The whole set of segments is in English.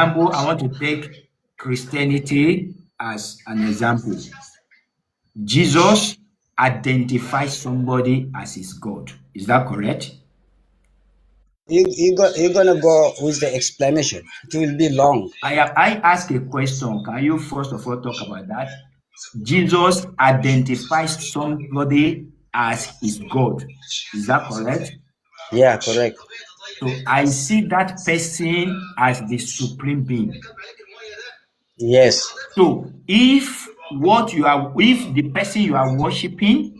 example, I want to take Christianity as an example. Jesus identifies somebody as his God. Is that correct? You're gonna go with the explanation. It will be long. I ask a question. Can you first of all talk about that? Jesus identifies somebody as his God. Is that correct? Yeah, correct. So I see that person as the supreme being. Yes. So if the person you are worshiping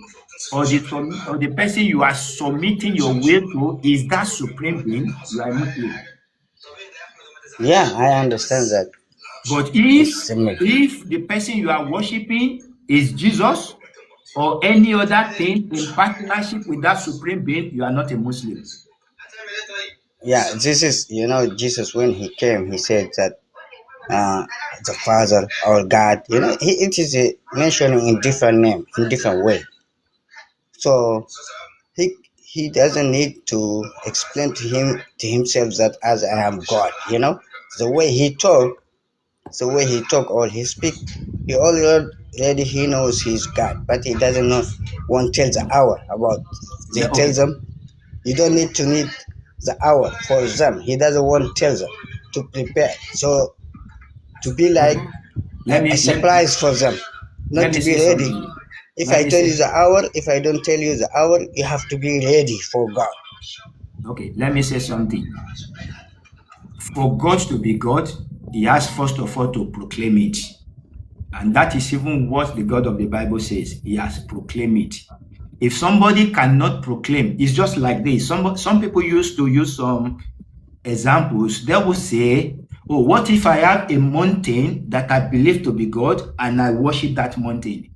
or the person you are submitting your will to is that supreme being, you are Muslim. Yeah, I understand that. But It's similar. if the person you are worshiping is Jesus or any other thing in partnership with that supreme being, you are not a Muslim. Yeah, this is Jesus when he came, he said that the Father or God. It is mentioning in different name, in different way. So he doesn't need to explain to himself that as I am God. The way he talk, or he speak, he already he knows he's God, but he doesn't know won't tell the hour about. They Yeah, tell okay. them you don't need to need the hour for them. He doesn't want to tell them to prepare. So to be like Okay. Let a me surprise for them, let not me to be say ready. something. If Let I me tell you say the hour, if I don't tell you the hour, you have to be ready for God. okay, let me say something. For God to be God, he has first of all to proclaim it. And that is even what the God of the Bible says. He has proclaimed it. If somebody cannot proclaim, it's just like this. Some people used to use some examples. They will say, oh, what if I have a mountain that I believe to be God and I worship that mountain?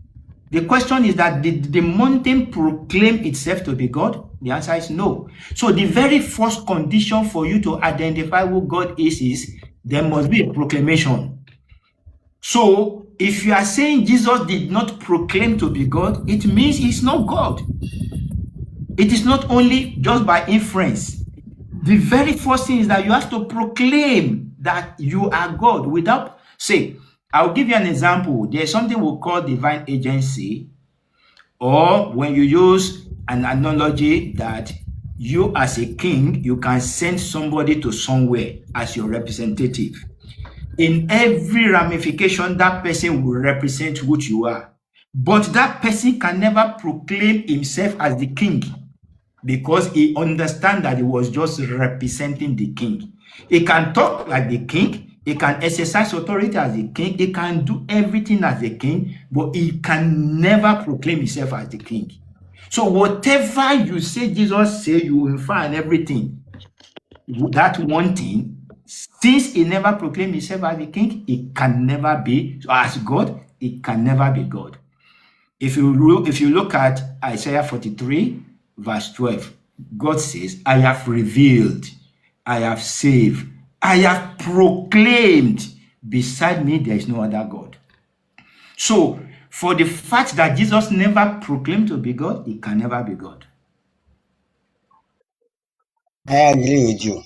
The question is that did the mountain proclaim itself to be God? The answer is no. So the very first condition for you to identify who God is there must be a proclamation. So if you are saying Jesus did not proclaim to be God, it means he's not God. It is not only just by inference. The very first thing is that you have to proclaim that you are God without, say, I'll give you an example. There's something we call divine agency, or when you use an analogy that you as a king, you can send somebody to somewhere as your representative. In every ramification, that person will represent what you are. But that person can never proclaim himself as the king because he understands that he was just representing the king. He can talk like the king, he can exercise authority as the king, he can do everything as the king, but he can never proclaim himself as the king. So whatever you say Jesus say, you will find everything. That one thing, since he never proclaimed himself as the king, he can never be as God, he can never be God. If you look at Isaiah 43, verse 12, God says, I have revealed, I have saved, I have proclaimed, beside me there is no other God. So, for the fact that Jesus never proclaimed to be God, he can never be God. I agree with you.